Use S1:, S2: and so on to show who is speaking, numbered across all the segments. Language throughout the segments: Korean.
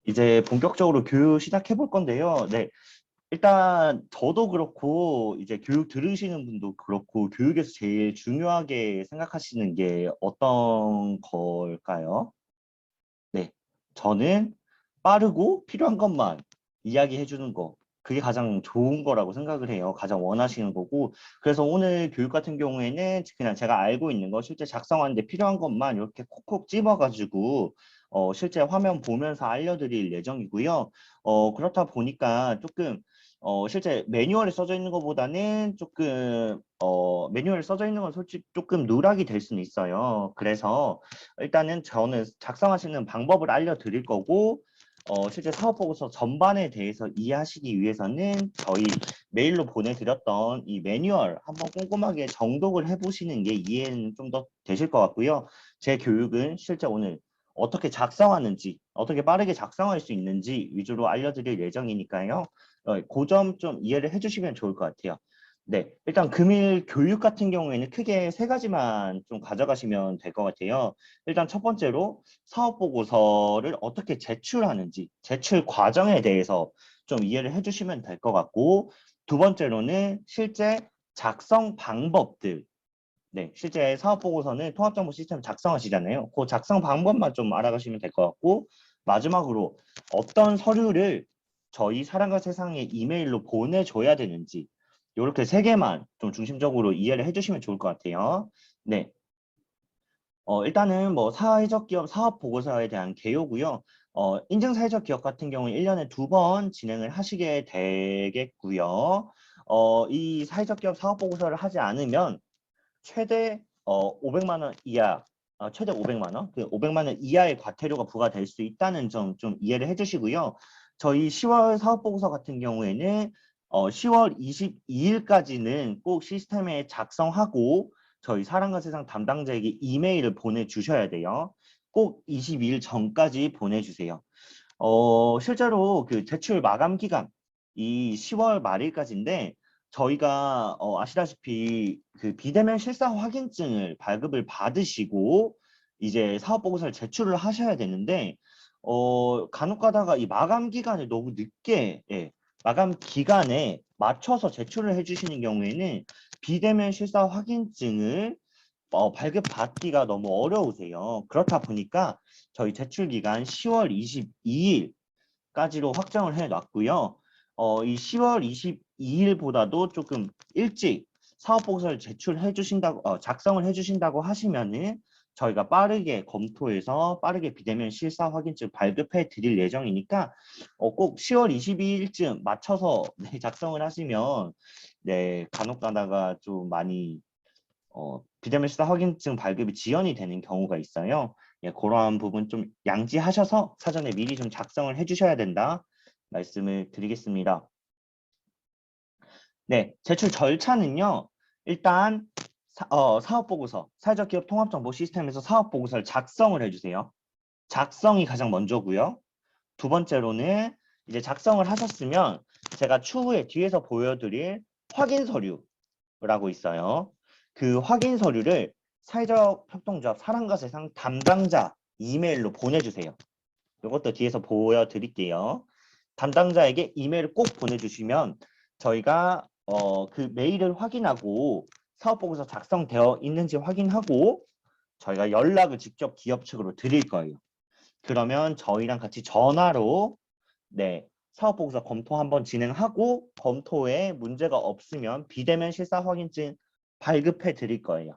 S1: 이제 본격적으로 교육 시작해 볼 건데요. 네. 일단 저도 그렇고 이제 교육 들으시는 분도 그렇고 교육에서 제일 중요하게 생각하시는 게 어떤 걸까요? 네. 저는 빠르고 필요한 것만 이야기해 주는 거. 그게 가장 좋은 거라고 생각을 해요. 가장 원하시는 거고. 그래서 오늘 교육 같은 경우에는 그냥 제가 알고 있는 거 실제 작성하는데 필요한 것만 이렇게 콕콕 집어가지고 실제 화면 보면서 알려드릴 예정이고요. 그렇다 보니까 조금 실제 매뉴얼에 써져 있는 것보다는 조금 매뉴얼에 써져 있는 건 솔직히 조금 누락이 될 수는 있어요. 그래서 일단은 저는 작성하시는 방법을 알려드릴 거고 실제 사업보고서 전반에 대해서 이해하시기 위해서는 저희 메일로 보내드렸던 이 매뉴얼 한번 꼼꼼하게 정독을 해보시는 게 이해는 좀 더 되실 것 같고요. 제 교육은 실제 오늘 어떻게 작성하는지, 어떻게 빠르게 작성할 수 있는지 위주로 알려드릴 예정이니까요. 그 점 좀 이해를 해주시면 좋을 것 같아요. 네, 일단 금일 교육 같은 경우에는 크게 세 가지만 좀 가져가시면 될 것 같아요. 일단 첫 번째로 사업 보고서를 어떻게 제출하는지, 제출 과정에 대해서 좀 이해를 해주시면 될 것 같고, 두 번째로는 실제 작성 방법들, 네, 실제 사업 보고서는 통합정보 시스템 작성하시잖아요. 그 작성 방법만 좀 알아가시면 될 것 같고, 마지막으로 어떤 서류를 저희 사람과 세상에 이메일로 보내줘야 되는지, 이렇게 세 개만 좀 중심적으로 이해를 해주시면 좋을 것 같아요. 네. 일단은 뭐 사회적 기업 사업 보고서에 대한 개요고요. 인증 사회적 기업 같은 경우는 1년에 2번 진행을 하시게 되겠고요. 이 사회적 기업 사업 보고서를 하지 않으면 최대 500만 원 이하, 최대 500만 원, 그 500만 원 이하의 과태료가 부과될 수 있다는 점 좀 이해를 해주시고요. 저희 10월 사업 보고서 같은 경우에는 10월 22일까지는 꼭 시스템에 작성하고 저희 사랑과 세상 담당자에게 이메일을 보내주셔야 돼요. 꼭 22일 전까지 보내주세요. 실제로 그 제출 마감 기간 이 10월 말일까지인데 저희가 아시다시피 그 비대면 실사 확인증을 발급을 받으시고 이제 사업 보고서를 제출을 하셔야 되는데 간혹 가다가 이 마감 기간을 너무 늦게 마감 기간에 맞춰서 제출을 해주시는 경우에는 비대면 실사 확인증을 발급받기가 너무 어려우세요. 그렇다 보니까 저희 제출 기간 10월 22일까지로 확정을 해놨고요. 이 10월 22일보다도 조금 일찍 사업보고서를 제출해 주신다고, 작성을 해주신다고 하시면은 저희가 빠르게 검토해서 빠르게 비대면 실사 확인증 발급해 드릴 예정이니까 꼭 10월 22일쯤 맞춰서 네, 작성을 하시면 네, 간혹 가다가 좀 많이 비대면 시사 확인증 발급이 지연이 되는 경우가 있어요. 예, 그러한 부분 좀 양지하셔서 사전에 미리 좀 작성을 해주셔야 된다 말씀을 드리겠습니다. 네, 제출 절차는요. 일단 사업보고서, 사회적 기업 통합정보 시스템에서 사업보고서를 작성을 해주세요. 작성이 가장 먼저고요. 두 번째로는 이제 작성을 하셨으면 제가 추후에 뒤에서 보여드릴 확인 서류라고 있어요. 그 확인 서류를 사회적 협동조합 사랑과 세상 담당자 이메일로 보내주세요. 이것도 뒤에서 보여드릴게요. 담당자에게 이메일을 꼭 보내주시면 저희가 그 메일을 확인하고 사업보고서 작성되어 있는지 확인하고 저희가 연락을 직접 기업 측으로 드릴 거예요. 그러면 저희랑 같이 전화로 네, 사업보고서 검토 한번 진행하고 검토에 문제가 없으면 비대면 실사 확인증 발급해 드릴 거예요.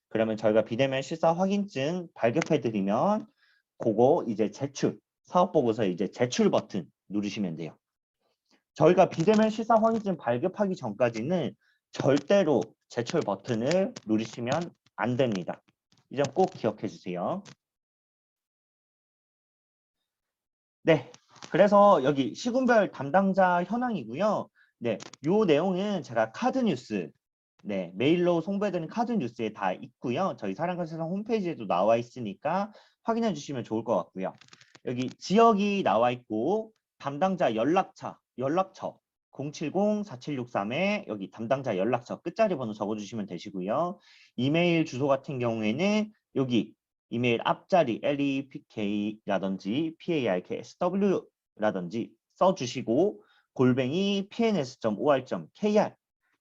S1: 그러면 저희가 비대면 실사 확인증 발급해 드리면 그거 이제 제출, 사업보고서 이제 제출 버튼 누르시면 돼요. 저희가 비대면 실사 확인증 발급하기 전까지는 절대로 제출 버튼을 누르시면 안 됩니다. 이 점 꼭 기억해 주세요. 네, 그래서 여기 시군별 담당자 현황이고요. 네, 요 내용은 제가 카드뉴스, 네, 메일로 송부해드린 카드뉴스에 다 있고요. 저희 사랑과 세상 홈페이지에도 나와 있으니까 확인해 주시면 좋을 것 같고요. 여기 지역이 나와 있고 담당자 연락처 070-4763에 여기 담당자 연락처 끝자리 번호 적어주시면 되시고요. 이메일 주소 같은 경우에는 여기 이메일 앞자리 lepk라든지 parksw라든지 써주시고 골뱅이 pns.or.kr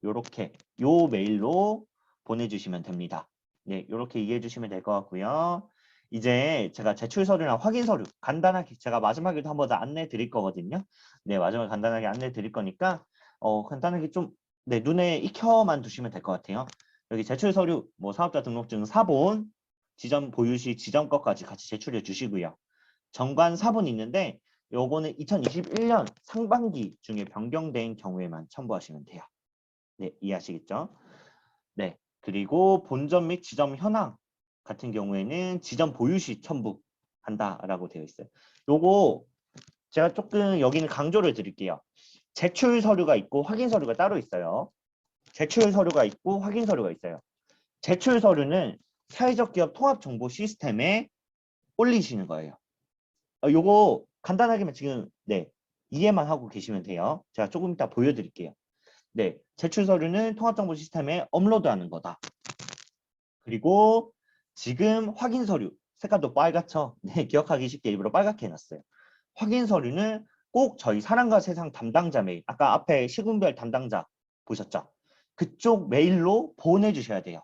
S1: 요렇게 요 메일로 보내주시면 됩니다. 네, 요렇게 이해해 주시면 될 것 같고요. 이제 제가 제출 서류랑 확인 서류 간단하게 제가 마지막에도 한번 더 안내 드릴 거거든요. 네, 마지막에 간단하게 안내 드릴 거니까 간단하게 좀 네, 눈에 익혀만 두시면 될 것 같아요. 여기 제출 서류 뭐 사업자 등록증 사본, 지점 보유시 지점 것까지 같이 제출해 주시고요. 정관 사본이 있는데 요거는 2021년 상반기 중에 변경된 경우에만 첨부하시면 돼요. 네, 이해하시겠죠? 네, 그리고 본점 및 지점 현황 같은 경우에는 지점 보유시 첨부한다라고 되어 있어요. 요거 제가 조금 여기는 강조를 드릴게요. 제출 서류가 있고 확인 서류가 따로 있어요. 제출 서류가 있고 확인 서류가 있어요. 제출 서류는 사회적 기업 통합 정보 시스템에 올리시는 거예요. 요거 간단하게만 지금 네 이해만 하고 계시면 돼요. 제가 조금 이따 보여드릴게요. 네, 제출 서류는 통합 정보 시스템에 업로드하는 거다. 그리고 지금 확인 서류 색깔도 빨갛죠? 네, 기억하기 쉽게 일부러 빨갛게 해놨어요. 확인 서류는 꼭 저희 사랑과 세상 담당자 메일, 아까 앞에 시군별 담당자 보셨죠? 그쪽 메일로 보내주셔야 돼요.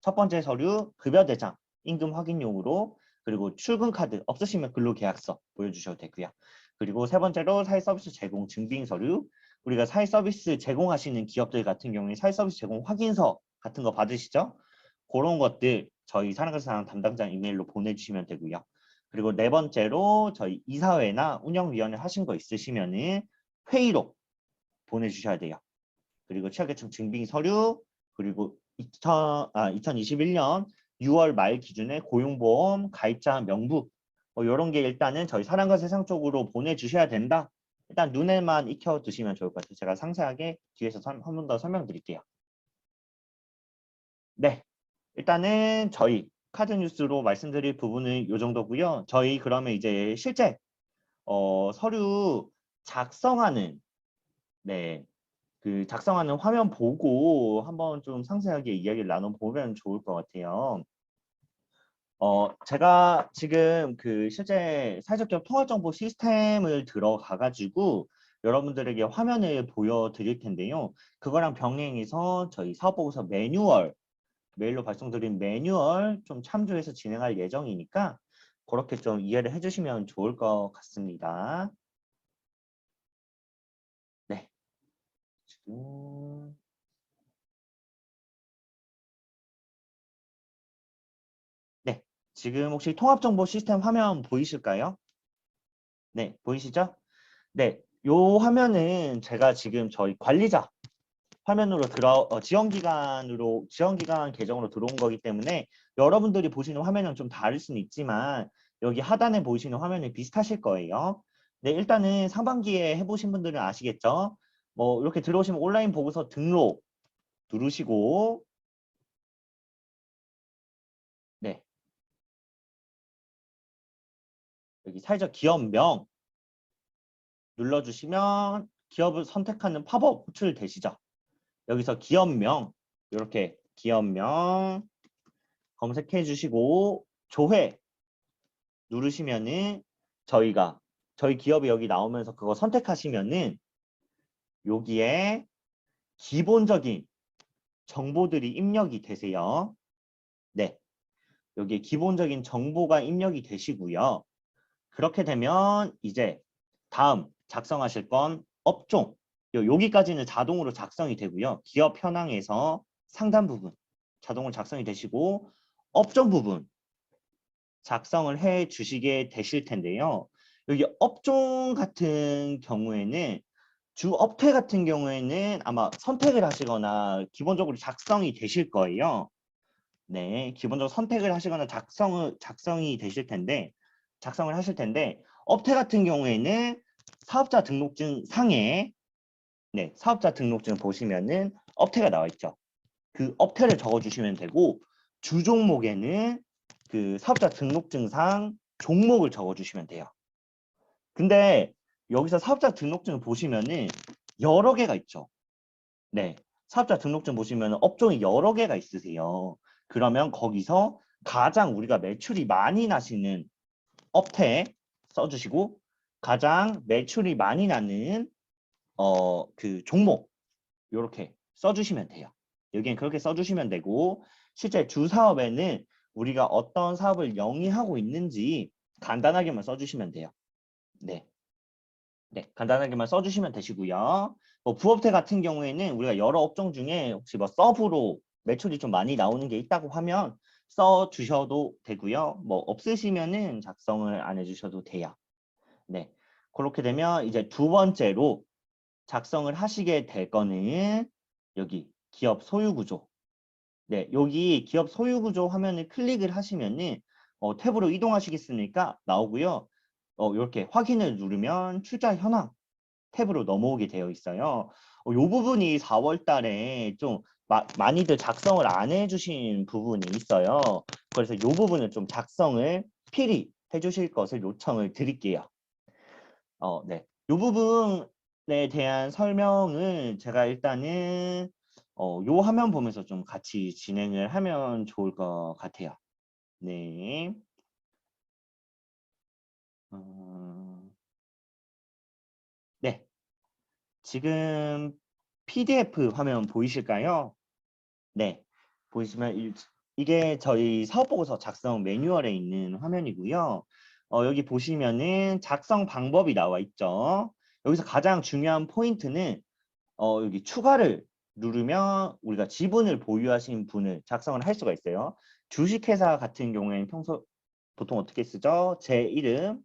S1: 첫 번째 서류 급여 대장, 임금 확인용으로 그리고 출근 카드 없으시면 근로계약서 보여주셔도 되고요. 그리고 세 번째로 사회서비스 제공 증빙 서류, 우리가 사회서비스 제공하시는 기업들 같은 경우에 사회서비스 제공 확인서 같은 거 받으시죠? 그런 것들 저희 사랑과 세상 담당자 이메일로 보내주시면 되고요. 그리고 네 번째로 저희 이사회나 운영위원회 하신 거 있으시면은 회의록 보내주셔야 돼요. 그리고 취약계층 증빙 서류, 그리고 2021년 6월 말 기준에 고용보험 가입자 명부 이런 게 일단은 저희 사랑과 세상 쪽으로 보내주셔야 된다. 일단 눈에만 익혀 두시면 좋을 것 같아요. 제가 상세하게 뒤에서 한 번 더 설명드릴게요. 네, 일단은 저희 카드 뉴스로 말씀드릴 부분은 이 정도고요. 저희 그러면 이제 실제 서류 작성하는 네, 그 작성하는 화면 보고 한번 좀 상세하게 이야기를 나눠보면 좋을 것 같아요. 제가 지금 그 실제 사회적 기업 통합정보 시스템을 들어가가지고 여러분들에게 화면을 보여드릴 텐데요. 그거랑 병행해서 저희 사업보고서 매뉴얼, 메일로 발송드린 매뉴얼 좀 참조해서 진행할 예정이니까 그렇게 좀 이해를 해주시면 좋을 것 같습니다. 네. 지금 네, 지금 혹시 통합정보 시스템 화면 보이실까요? 네, 보이시죠? 네, 요 화면은 제가 지금 저희 관리자 화면으로 지원기간 계정으로 들어온 거기 때문에 여러분들이 보시는 화면은 좀 다를 수는 있지만 여기 하단에 보이시는 화면이 비슷하실 거예요. 네, 일단은 상반기에 해보신 분들은 아시겠죠? 뭐 이렇게 들어오시면 온라인 보고서 등록 누르시고 네, 여기 사회적 기업명 눌러주시면 기업을 선택하는 팝업 호출되시죠? 여기서 기업명 이렇게 기업명 검색해 주시고 조회 누르시면은 저희 기업이 여기 나오면서 그거 선택하시면은 여기에 기본적인 정보들이 입력이 되세요. 네, 여기에 기본적인 정보가 입력이 되시고요. 그렇게 되면 이제 다음 작성하실 건 업종 여기까지는 자동으로 작성이 되고요. 기업 현황에서 상단 부분 자동으로 작성이 되시고 업종 부분 작성을 해 주시게 되실 텐데요. 여기 업종 같은 경우에는 주업태 같은 경우에는 아마 선택을 하시거나 기본적으로 작성이 되실 거예요. 네, 기본적으로 선택을 하시거나 작성이 되실 텐데 작성을 하실 텐데 업태 같은 경우에는 사업자 등록증 상에 네, 사업자 등록증 보시면은 업태가 나와 있죠. 그 업태를 적어 주시면 되고 주 종목에는 그 사업자 등록증상 종목을 적어 주시면 돼요. 근데 여기서 사업자 등록증을 보시면은 여러 개가 있죠. 네. 사업자 등록증 보시면 업종이 여러 개가 있으세요. 그러면 거기서 가장 우리가 매출이 많이 나시는 업태 써주시고 가장 매출이 많이 나는 그 종목 이렇게 써주시면 돼요. 여기엔 그렇게 써주시면 되고 실제 주 사업에는 우리가 어떤 사업을 영위하고 있는지 간단하게만 써주시면 돼요. 네. 네, 간단하게만 써주시면 되시고요. 뭐 부업태 같은 경우에는 우리가 여러 업종 중에 혹시 뭐 서브로 매출이 좀 많이 나오는 게 있다고 하면 써주셔도 되고요. 뭐 없으시면은 작성을 안 해주셔도 돼요. 네, 그렇게 되면 이제 두 번째로 작성을 하시게 될 거는 여기 기업 소유 구조. 네, 여기 기업 소유 구조 화면을 클릭을 하시면은 탭으로 이동하시겠습니까? 나오고요. 이렇게 확인을 누르면 출자 현황 탭으로 넘어오게 되어 있어요. 이 부분이 4월 달에 좀 많이들 작성을 안 해주신 부분이 있어요. 그래서 이 부분을 좀 작성을 필히 해주실 것을 요청을 드릴게요. 네. 이 부분에 대한 설명을 제가 일단은 요 화면 보면서 좀 같이 진행을 하면 좋을 것 같아요. 네. 네. 지금 PDF 화면 보이실까요? 네. 보이시면 이게 저희 사업보고서 작성 매뉴얼에 있는 화면이고요. 여기 보시면은 작성 방법이 나와 있죠. 여기서 가장 중요한 포인트는 여기 추가를 누르면 우리가 지분을 보유하신 분을 작성을 할 수가 있어요. 주식회사 같은 경우에는 평소 보통 어떻게 쓰죠? 제 이름,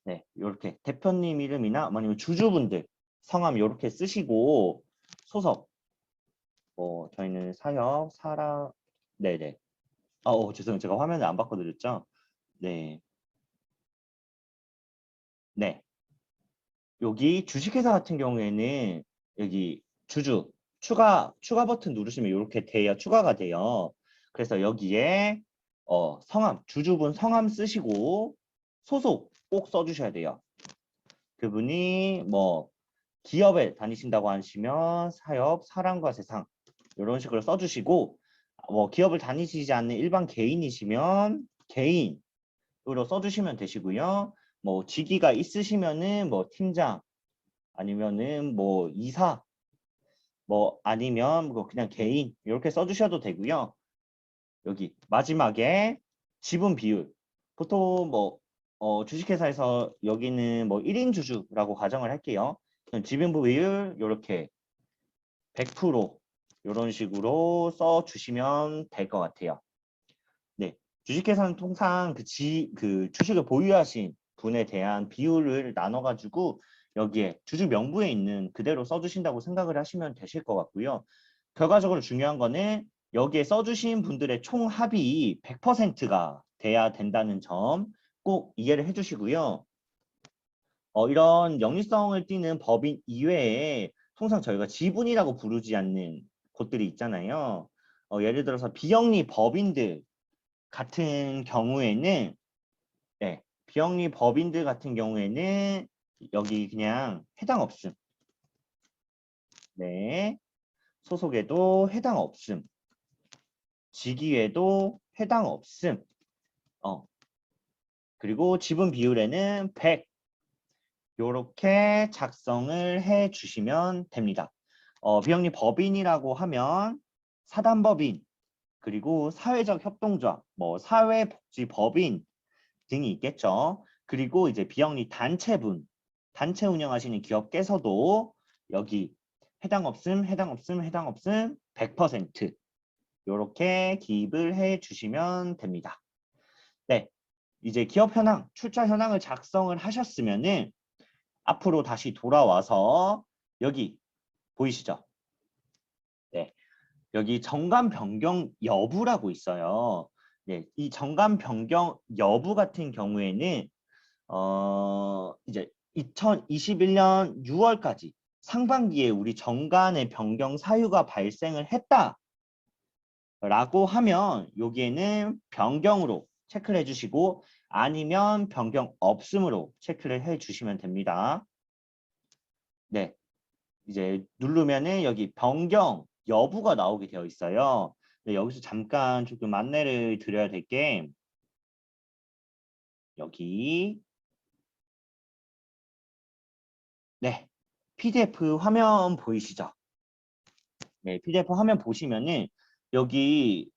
S1: 네, 이렇게 대표님 이름이나 아니면 주주분들 성함 이렇게 쓰시고 소속, 저희는 사역, 사람, 네네. 죄송해요. 제가 화면을 안 바꿔드렸죠? 네, 네. 여기 주식회사 같은 경우에는 여기 주주 추가 버튼 누르시면 이렇게 돼요. 추가가 돼요. 그래서 여기에 성함 주주분 성함 쓰시고 소속 꼭 써주셔야 돼요. 그분이 뭐 기업에 다니신다고 하시면 사업 사람과 세상 이런 식으로 써주시고 뭐 기업을 다니시지 않는 일반 개인이시면 개인으로 써주시면 되시고요. 뭐 직위가 있으시면은 뭐 팀장 아니면은 뭐 이사 뭐 아니면 뭐 그냥 개인 이렇게 써주셔도 되고요. 여기 마지막에 지분 비율 보통 뭐 주식회사에서 여기는 뭐 1인 주주라고 가정을 할게요. 지분 비율 이렇게 100% 이런 식으로 써주시면 될 것 같아요. 네, 주식회사는 통상 그 주식을 보유하신 분에 대한 비율을 나눠가지고 여기에 주주 명부에 있는 그대로 써주신다고 생각을 하시면 되실 것 같고요. 결과적으로 중요한 거는 여기에 써주신 분들의 총 합이 100%가 돼야 된다는 점 꼭 이해를 해주시고요. 이런 영리성을 띠는 법인 이외에 통상 저희가 지분이라고 부르지 않는 곳들이 있잖아요. 예를 들어서 비영리 법인들 같은 경우에는 네, 비영리 법인들 같은 경우에는 여기 그냥 해당 없음. 네, 소속에도 해당 없음. 직위에도 해당 없음. 그리고 지분 비율에는 100 요렇게 작성을 해 주시면 됩니다. 비영리 법인이라고 하면 사단법인 그리고 사회적 협동조합, 뭐 사회복지법인 등이 있겠죠. 그리고 이제 비영리 단체분, 단체 운영하시는 기업께서도 여기 해당 없음, 해당 없음, 해당 없음 100% 이렇게 기입을 해 주시면 됩니다. 네, 이제 기업 현황, 출자 현황을 작성을 하셨으면은 앞으로 다시 돌아와서 여기 보이시죠? 네, 여기 정관 변경 여부라고 있어요. 네, 이 정관 변경 여부 같은 경우에는 이제 2021년 6월까지 상반기에 우리 정관의 변경 사유가 발생을 했다라고 하면 여기에는 변경으로 체크를 해주시고 아니면 변경 없음으로 체크를 해주시면 됩니다. 네, 이제 누르면은 여기 변경 여부가 나오게 되어 있어요. 네, 여기서 잠깐 조금 안내를 드려야 될 게 여기 네, PDF 화면 보이시죠? 네, PDF 화면 보시면은 여기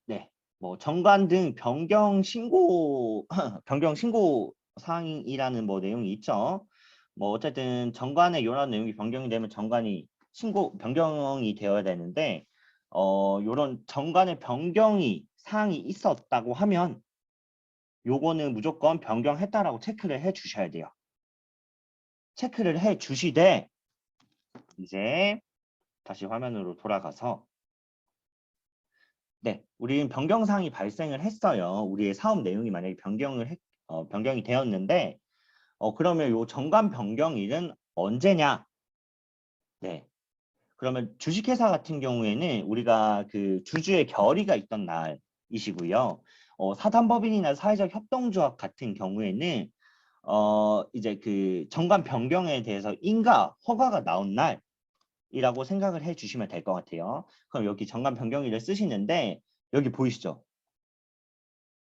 S1: 네, 뭐 정관 등 변경 신고 변경 신고 사항이라는 뭐 내용이 있죠. 뭐 어쨌든 정관에 이런 내용이 변경이 되면 정관이 신고 변경이 되어야 되는데 요런 정관의 변경이 사항이 있었다고 하면 요거는 무조건 변경했다라고 체크를 해 주셔야 돼요. 체크를 해 주시되 이제 다시 화면으로 돌아가서 네, 우리는 변경 사항이 발생을 했어요. 우리의 사업 내용이 만약에 변경이 되었는데 그러면 요 정관 변경일은 언제냐? 네. 그러면 주식회사 같은 경우에는 우리가 그 주주의 결의가 있던 날이시고요. 사단법인이나 사회적 협동조합 같은 경우에는 이제 그 정관 변경에 대해서 인가 허가가 나온 날이라고 생각을 해 주시면 될 것 같아요. 그럼 여기 정관 변경일을 쓰시는데 여기 보이시죠?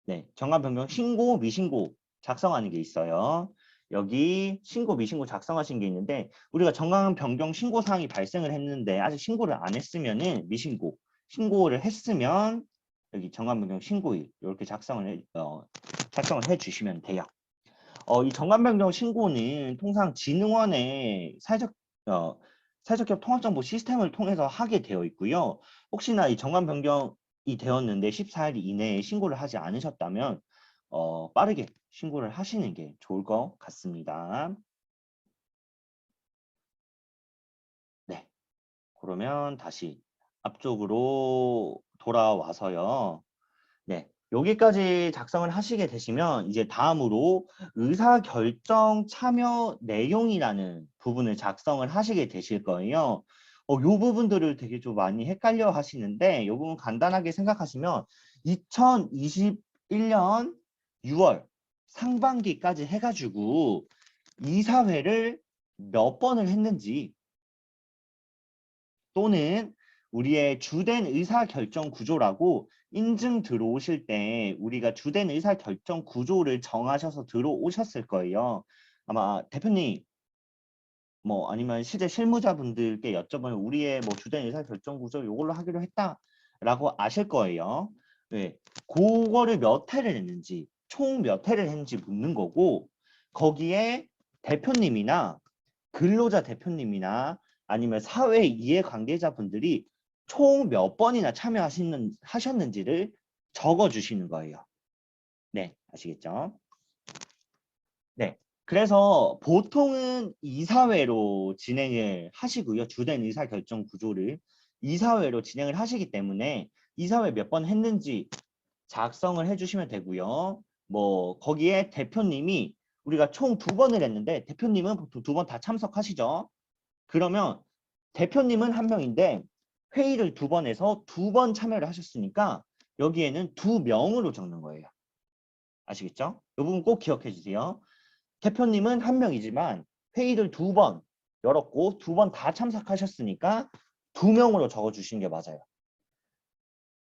S1: 네, 정관 변경 신고, 미신고 작성하는 게 있어요. 여기 신고, 미신고 작성하신 게 있는데 우리가 정관 변경 신고 사항이 발생을 했는데 아직 신고를 안 했으면은 미신고, 신고를 했으면 여기 정관 변경 신고일 이렇게 작성을 해 주시면 돼요. 이 정관 변경 신고는 통상 진흥원의 어, 사회적 통합정보 시스템을 통해서 하게 되어 있고요. 혹시나 이 정관 변경이 되었는데 14일 이내에 신고를 하지 않으셨다면 빠르게 신고를 하시는 게 좋을 것 같습니다. 네, 그러면 다시 앞쪽으로 돌아와서요. 네, 여기까지 작성을 하시게 되시면 이제 다음으로 의사결정 참여 내용이라는 부분을 작성을 하시게 되실 거예요. 요 부분들을 되게 좀 많이 헷갈려 하시는데 요 부분 간단하게 생각하시면 2021년 6월 상반기까지 해가지고 이사회를 몇 번을 했는지 또는 우리의 주된 의사결정 구조라고 인증 들어오실 때 우리가 주된 의사결정 구조를 정하셔서 들어오셨을 거예요. 아마 대표님 뭐 아니면 실제 실무자분들께 여쭤보면 우리의 뭐 주된 의사결정 구조 이걸로 하기로 했다라고 아실 거예요. 네, 그거를 몇 회를 했는지 총 몇 회를 했는지 묻는 거고 거기에 대표님이나 근로자 대표님이나 아니면 사회 이해 관계자분들이 총 몇 번이나 하셨는지를 적어 주시는 거예요. 네, 아시겠죠? 네. 그래서 보통은 이사회로 진행을 하시고요. 주된 의사결정 구조를 이사회로 진행을 하시기 때문에 이사회 몇 번 했는지 작성을 해주시면 되고요. 뭐 거기에 대표님이 우리가 총 2번을 했는데 대표님은 보통 2번 다 참석하시죠. 그러면 대표님은 한 명인데 회의를 2번 해서 2번 참여를 하셨으니까 여기에는 2명으로 적는 거예요. 아시겠죠? 이 부분 꼭 기억해 주세요. 대표님은 한 명이지만 회의를 2번 열었고 2번 다 참석하셨으니까 2명으로 적어주시는 게 맞아요.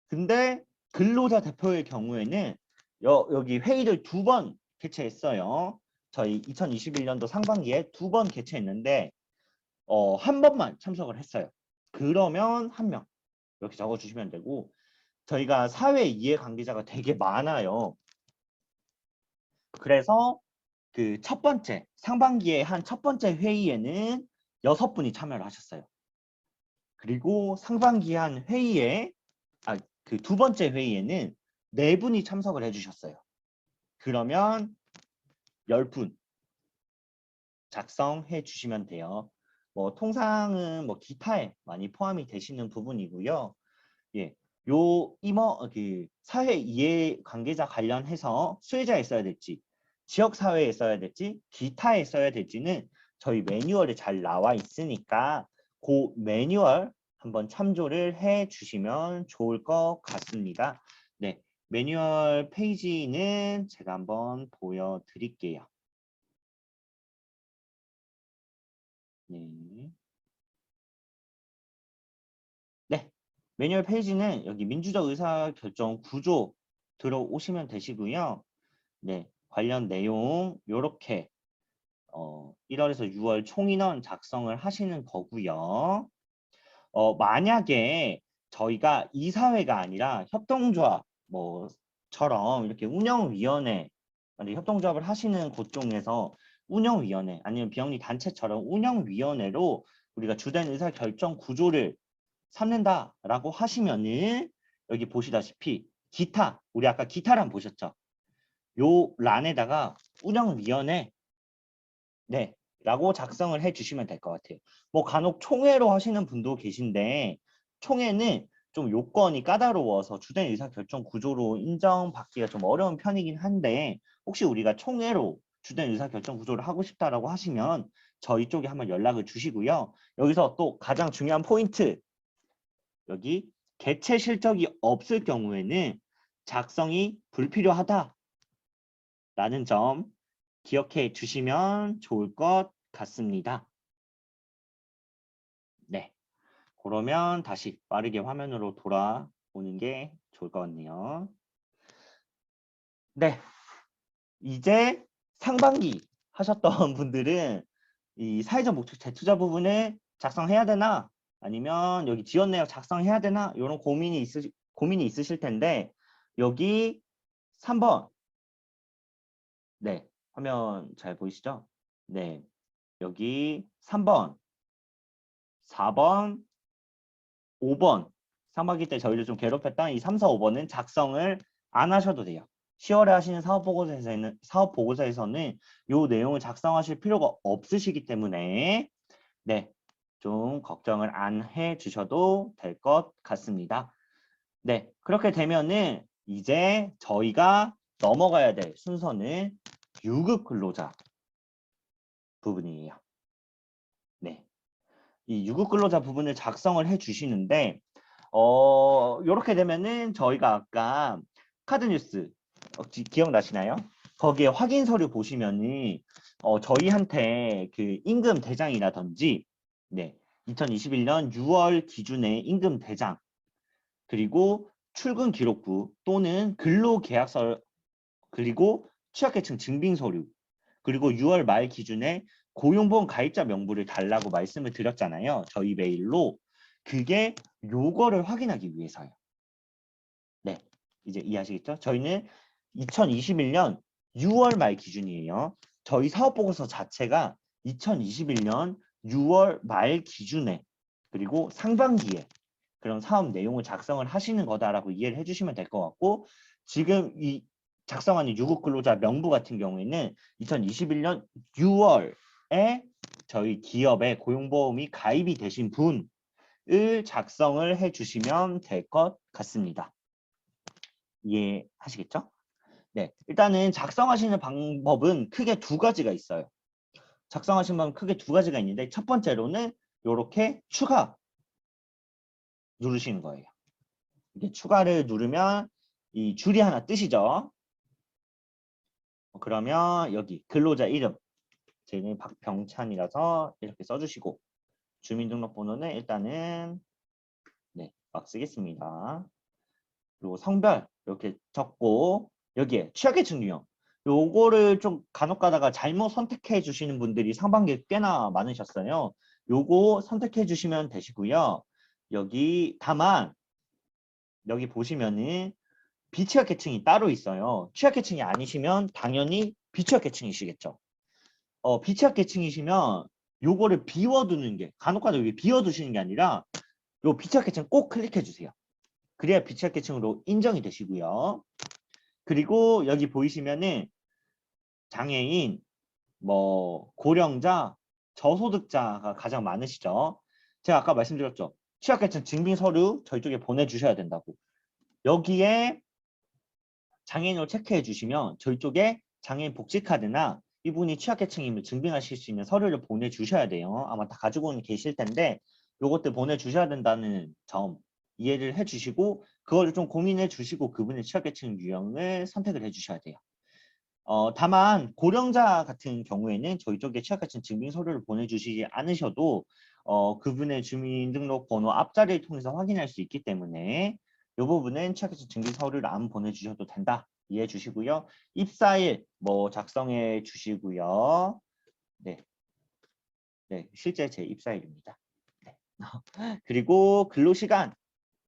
S1: 근데 근로자 대표의 경우에는 여기 회의를 2번 개최했어요. 저희 2021년도 상반기에 2번 개최했는데 한 번만 참석을 했어요. 그러면 한 명 이렇게 적어주시면 되고 저희가 사회 이해관계자가 되게 많아요. 그래서 그 첫 번째 상반기에 한 첫 번째 회의에는 6분이 참여를 하셨어요. 그리고 상반기에 한 회의에 그 2번째 회의에는 4분이 참석을 해주셨어요. 그러면 10분 작성해 주시면 돼요. 뭐 통상은 뭐 기타에 많이 포함이 되시는 부분이고요. 예, 그 사회 이해 관계자 관련해서 수혜자에 써야 될지, 지역 사회에 써야 될지, 기타에 써야 될지는 저희 매뉴얼에 잘 나와 있으니까 그 매뉴얼 한번 참조를 해 주시면 좋을 것 같습니다. 네, 매뉴얼 페이지는 제가 한번 보여드릴게요. 네. 네. 매뉴얼 페이지는 여기 민주적 의사결정 구조 들어오시면 되시고요. 네, 관련 내용 요렇게 1월에서 6월 총인원 작성을 하시는 거고요. 만약에 저희가 이사회가 아니라 협동조합 뭐처럼 이렇게 운영위원회, 협동조합을 하시는 곳 중에서 운영위원회 아니면 비영리 단체처럼 운영위원회로 우리가 주된 의사결정 구조를 삼는다라고 하시면은 여기 보시다시피 기타, 우리 아까 기타란 보셨죠? 요 란에다가 운영위원회 네 라고 작성을 해 주시면 될 것 같아요. 뭐 간혹 총회로 하시는 분도 계신데 총회는 좀 요건이 까다로워서 주된 의사결정 구조로 인정받기가 좀 어려운 편이긴 한데 혹시 우리가 총회로 주된 의사결정 구조를 하고 싶다라고 하시면 저희 쪽에 한번 연락을 주시고요. 여기서 또 가장 중요한 포인트 여기 개최 실적이 없을 경우에는 작성이 불필요하다라는 점 기억해 주시면 좋을 것 같습니다. 네, 그러면 다시 빠르게 화면으로 돌아오는 게 좋을 것 같네요. 네, 이제 상반기 하셨던 분들은 이 사회적 목적 재투자 부분을 작성해야 되나 아니면 여기 지원 내역 작성해야 되나 이런 고민이 있으실 텐데 여기 3번 네, 화면 잘 보이시죠? 네, 여기 3번, 4번, 5번 상반기 때 저희를 좀 괴롭혔던 이 3, 4, 5번은 작성을 안 하셔도 돼요. 10월에 하시는 사업보고서에서는 이 내용을 작성하실 필요가 없으시기 때문에 네, 좀 걱정을 안 해주셔도 될 것 같습니다. 네, 그렇게 되면은 이제 저희가 넘어가야 될 순서는 유급 근로자 부분이에요. 네, 이 유급 근로자 부분을 작성을 해주시는데 이렇게 되면은 저희가 아까 카드뉴스 혹시 기억나시나요? 거기에 확인 서류 보시면은 저희한테 그 임금 대장이라든지 네, 2021년 6월 기준의 임금 대장 그리고 출근 기록부 또는 근로계약서 그리고 취약계층 증빙 서류 그리고 6월 말 기준에 고용보험 가입자 명부를 달라고 말씀을 드렸잖아요. 저희 메일로. 그게 요거를 확인하기 위해서요. 네, 이제 이해하시겠죠? 저희는 2021년 6월 말 기준이에요. 저희 사업보고서 자체가 2021년 6월 말 기준에 그리고 상반기에 그런 사업 내용을 작성을 하시는 거다라고 이해를 해주시면 될 것 같고 지금 이 작성하는 유급 근로자 명부 같은 경우에는 2021년 6월에 저희 기업에 고용보험이 가입이 되신 분을 작성을 해주시면 될 것 같습니다. 이해하시겠죠? 네, 일단은 작성하시는 방법은 크게 두 가지가 있어요. 작성하시는 방법은 크게 두 가지가 있는데 첫 번째로는 이렇게 추가 누르시는 거예요. 이게 추가를 누르면 이 줄이 하나 뜨시죠. 그러면 여기 근로자 이름 저희는 박병찬이라서 이렇게 써주시고 주민등록번호는 일단은 네, 막 쓰겠습니다. 그리고 성별 이렇게 적고 여기에 취약계층 유형 요거를 좀 간혹 가다가 잘못 선택해 주시는 분들이 상반기에 꽤나 많으셨어요. 요거 선택해 주시면 되시고요. 여기 다만 여기 보시면은 비취약계층이 따로 있어요. 취약계층이 아니시면 당연히 비취약계층이시겠죠. 비취약계층이시면 요거를 비워두는 게 간혹가다 여기 비워두시는 게 아니라 요 비취약계층 꼭 클릭해 주세요. 그래야 비취약계층으로 인정이 되시고요. 그리고 여기 보이시면은 장애인, 뭐 고령자, 저소득자가 가장 많으시죠. 제가 아까 말씀드렸죠. 취약계층 증빙 서류 저희 쪽에 보내주셔야 된다고. 여기에 장애인으로 체크해 주시면 저희 쪽에 장애인 복지카드나 이분이 취약계층임을 증빙하실 수 있는 서류를 보내주셔야 돼요. 아마 다 가지고는 계실 텐데 요것들 보내주셔야 된다는 점 이해를 해주시고 그거를 좀 고민해 주시고 그분의 취약계층 유형을 선택을 해주셔야 돼요. 다만 고령자 같은 경우에는 저희 쪽에 취약계층 증빙 서류를 보내주시지 않으셔도 그분의 주민등록번호 앞자리를 통해서 확인할 수 있기 때문에 이 부분은 취약계층 증빙 서류를 안 보내주셔도 된다. 이해해 주시고요. 입사일 뭐 작성해 주시고요. 네, 네, 실제 제 입사일입니다. 네. 그리고 근로시간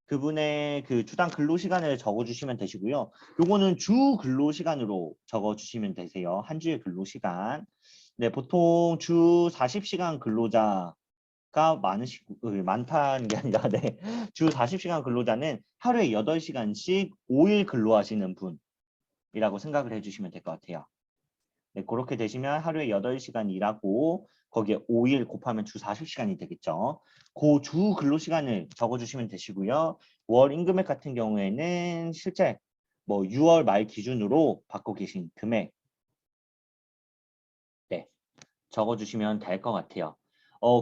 S1: 그분의 그 주당 근로시간을 적어주시면 되시고요. 요거는 주 근로시간으로 적어주시면 되세요. 한 주의 근로시간. 네, 보통 주 40시간 근로자가 많다는 게 아니라 네, 주 40시간 근로자는 하루에 8시간씩 5일 근로하시는 분이라고 생각을 해주시면 될 것 같아요. 네, 그렇게 되시면 하루에 8시간 일하고 거기에 5일 곱하면 주 40시간이 되겠죠. 그 주 근로시간을 적어주시면 되시고요. 월 임금액 같은 경우에는 실제 뭐 6월 말 기준으로 받고 계신 금액 네, 적어주시면 될 것 같아요.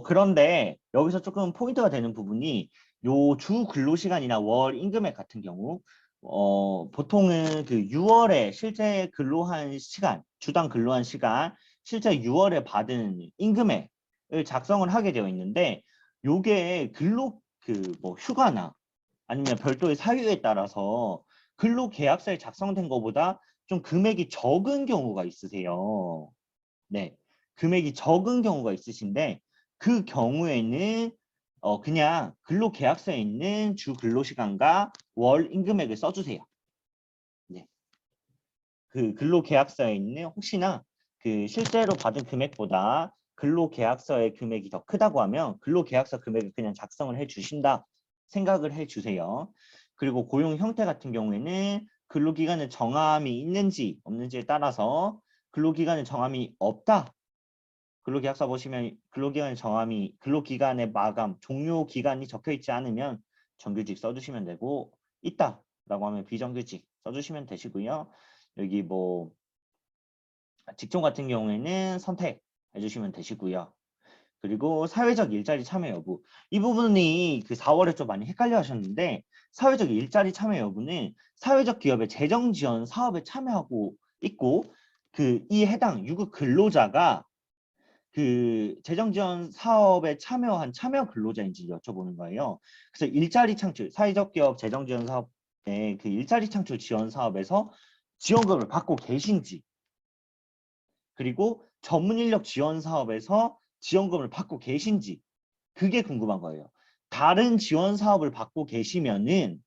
S1: 그런데 여기서 조금 포인트가 되는 부분이 요 주 근로시간이나 월 임금액 같은 경우 보통은 그 6월에 실제 근로한 시간, 주당 근로한 시간, 실제 6월에 받은 임금액을 작성을 하게 되어 있는데 요게 근로 그 뭐 휴가나 아니면 별도의 사유에 따라서 근로계약서에 작성된 것보다 좀 금액이 적은 경우가 있으세요. 네, 금액이 적은 경우가 있으신데 그 경우에는 그냥 근로계약서에 있는 주 근로시간과 월 임금액을 써주세요. 네, 그 근로계약서에 있는 혹시나 그 실제로 받은 금액보다 근로계약서의 금액이 더 크다고 하면 근로계약서 금액을 그냥 작성을 해주신다 생각을 해주세요. 그리고 고용 형태 같은 경우에는 근로기간의 정함이 있는지 없는지에 따라서 근로기간의 정함이 없다. 근로계약서 보시면 근로기간의 정함이 근로기간의 마감, 종료 기간이 적혀 있지 않으면 정규직 써주시면 되고 있다라고 하면 비정규직 써주시면 되시고요. 여기 뭐 직종 같은 경우에는 선택해 주시면 되시고요. 그리고 사회적 일자리 참여 여부. 이 부분이 그 4월에 좀 많이 헷갈려 하셨는데 사회적 일자리 참여 여부는 사회적 기업의 재정 지원 사업에 참여하고 있고 그 이 해당 유급 근로자가 그 재정 지원 사업에 참여한 참여 근로자인지 여쭤보는 거예요. 그래서 일자리 창출, 사회적 기업 재정 지원 사업의 그 일자리 창출 지원 사업에서 지원금을 받고 계신지 그리고 전문 인력 지원 사업에서 지원금을 받고 계신지 그게 궁금한 거예요. 다른 지원 사업을 받고 계시면은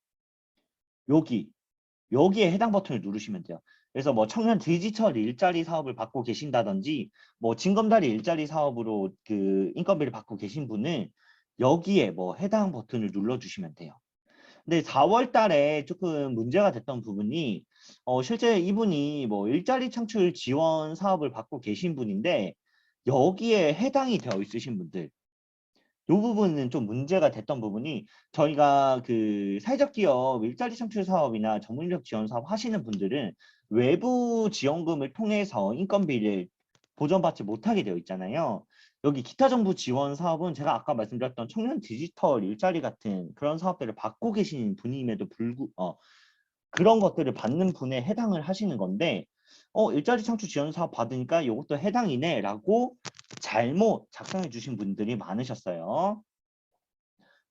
S1: 여기에 해당 버튼을 누르시면 돼요. 그래서 뭐 청년 디지털 일자리 사업을 받고 계신다든지 뭐 징검다리 일자리 사업으로 그 인건비를 받고 계신 분은 여기에 뭐 해당 버튼을 눌러주시면 돼요. 근데 4월 달에 조금 문제가 됐던 부분이 실제 이분이 뭐 일자리 창출 지원 사업을 받고 계신 분인데 여기에 해당이 되어 있으신 분들 이 부분은 좀 문제가 됐던 부분이 저희가 그 사회적 기업 일자리 창출 사업이나 전문인력 지원 사업 하시는 분들은 외부 지원금을 통해서 인건비를 보전받지 못하게 되어 있잖아요. 여기 기타 정부 지원 사업은 제가 아까 말씀드렸던 청년 디지털 일자리 같은 그런 사업들을 받고 계신 분임에도 그런 것들을 받는 분에 해당을 하시는 건데 일자리 창출 지원 사업 받으니까 이것도 해당이네 라고 잘못 작성해 주신 분들이 많으셨어요.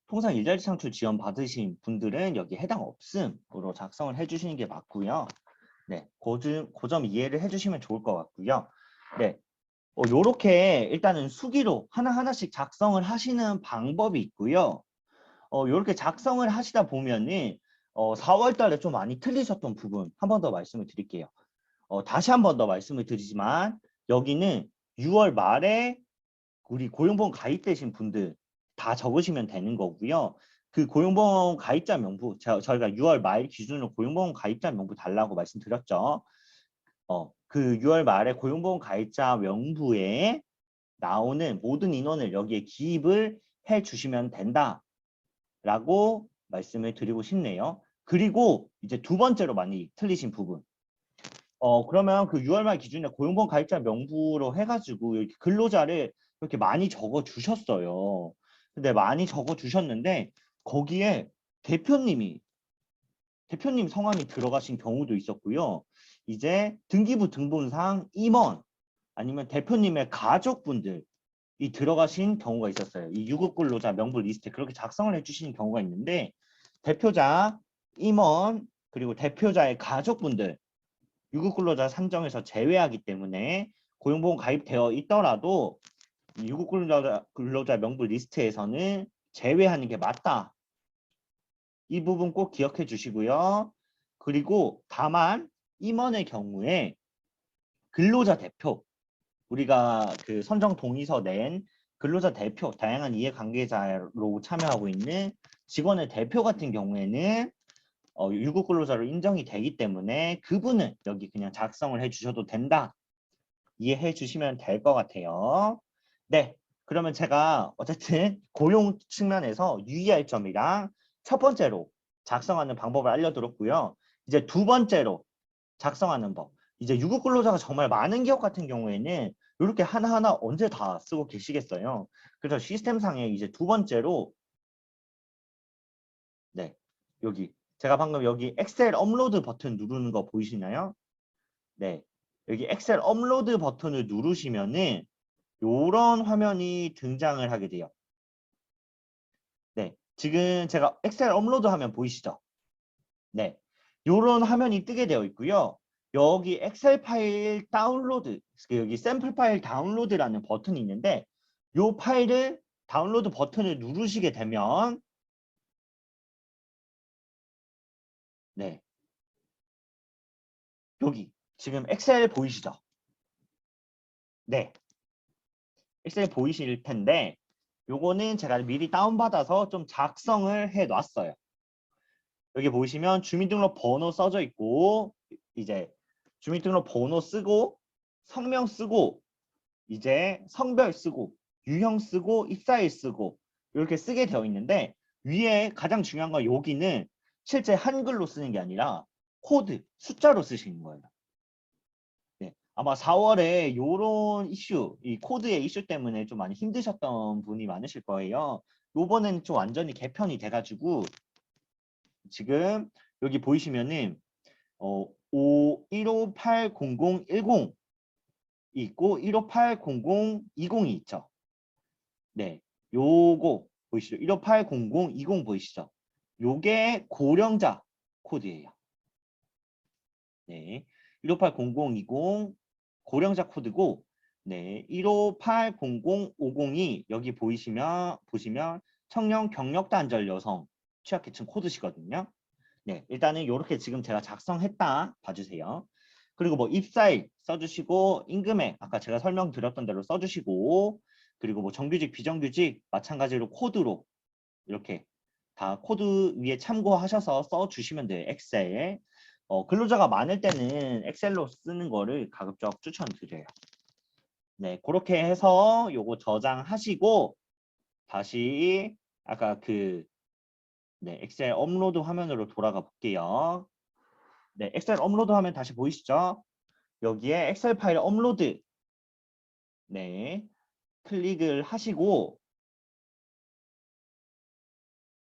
S1: 통상 일자리 창출 지원 받으신 분들은 여기 해당 없음으로 작성을 해주시는 게 맞고요. 네, 그 점 이해를 해주시면 좋을 것 같고요. 네, 요렇게 일단은 수기로 하나하나씩 작성을 하시는 방법이 있고요. 요렇게 작성을 하시다 보면은 4월 달에 좀 많이 틀리셨던 부분 한 번 더 말씀을 드릴게요. 다시 한 번 더 말씀을 드리지만 여기는 6월 말에 우리 고용보험 가입되신 분들 다 적으시면 되는 거고요. 그 고용보험 가입자 명부 저희가 6월 말 기준으로 고용보험 가입자 명부 달라고 말씀드렸죠. 그 6월 말에 고용보험 가입자 명부에 나오는 모든 인원을 여기에 기입을 해 주시면 된다라고 말씀을 드리고 싶네요. 그리고 이제 두 번째로 많이 틀리신 부분. 그러면 그 6월 말 기준에 고용보험 가입자 명부로 해가지고 이렇게 근로자를 이렇게 많이 적어 주셨어요. 근데 많이 적어 주셨는데 거기에 대표님 성함이 들어가신 경우도 있었고요. 이제 등기부 등본상 임원 아니면 대표님의 가족분들 들어가신 경우가 있었어요. 이 유급 근로자 명부 리스트 그렇게 작성을 해주시는 경우가 있는데 대표자, 임원, 그리고 대표자의 가족분들 유급 근로자 산정에서 제외하기 때문에 고용보험 가입되어 있더라도 유급 근로자 명부 리스트에서는 제외하는 게 맞다. 이 부분 꼭 기억해 주시고요. 그리고 다만 임원의 경우에 근로자 대표 우리가 그 선정 동의서 낸 근로자 대표 다양한 이해관계자로 참여하고 있는 직원의 대표 같은 경우에는 유급 근로자로 인정이 되기 때문에 그분은 여기 그냥 작성을 해 주셔도 된다. 이해해 주시면 될 것 같아요. 네, 그러면 제가 어쨌든 고용 측면에서 유의할 점이랑 첫 번째로 작성하는 방법을 알려드렸고요. 이제 두 번째로 작성하는 법. 이제 유급 근로자가 정말 많은 기업 같은 경우에는 이렇게 하나하나 언제 다 쓰고 계시겠어요. 그래서 시스템상에 이제 두 번째로 네, 여기 제가 방금 여기 엑셀 업로드 버튼 누르는 거 보이시나요? 네, 여기 엑셀 업로드 버튼을 누르시면은 이런 화면이 등장을 하게 돼요. 네, 지금 제가 엑셀 업로드 하면 보이시죠? 네, 이런 화면이 뜨게 되어 있고요. 여기 엑셀 파일 다운로드, 여기 샘플 파일 다운로드라는 버튼이 있는데 이 파일을 다운로드 버튼을 누르시게 되면 네, 여기 지금 엑셀 보이시죠? 네, 엑셀 보이실 텐데 요거는 제가 미리 다운받아서 좀 작성을 해 놨어요. 여기 보시면 주민등록 번호 써져 있고 이제 주민등록 번호 쓰고 성명 쓰고 이제 성별 쓰고 유형 쓰고 입사일 쓰고 이렇게 쓰게 되어 있는데 위에 가장 중요한 건 여기는 실제 한글로 쓰는 게 아니라 코드 숫자로 쓰시는 거예요. 네, 아마 4월에 이런 이슈, 이 코드의 이슈 때문에 좀 많이 힘드셨던 분이 많으실 거예요. 요번에는 좀 완전히 개편이 돼가지고 지금 여기 보이시면은 1580010 있고 1580020이 있죠. 네, 요거 보이시죠? 1580020 보이시죠? 요게 고령자 코드예요. 네, 1580020 고령자 코드고 네, 1580050이 여기 보시면 청년 경력단절 여성 취약계층 코드시거든요. 네, 일단은 이렇게 지금 제가 작성했다 봐주세요. 그리고 뭐 입사일 써주시고 임금액 아까 제가 설명드렸던 대로 써주시고 그리고 뭐 정규직 비정규직 마찬가지로 코드로 이렇게 다 코드 위에 참고하셔서 써주시면 돼요. 엑셀. 근로자가 많을 때는 엑셀로 쓰는 거를 가급적 추천드려요. 네, 그렇게 해서 요거 저장하시고 다시 아까 네, 엑셀 업로드 화면으로 돌아가 볼게요. 네, 엑셀 업로드 화면 다시 보이시죠? 여기에 엑셀 파일 업로드 네, 클릭을 하시고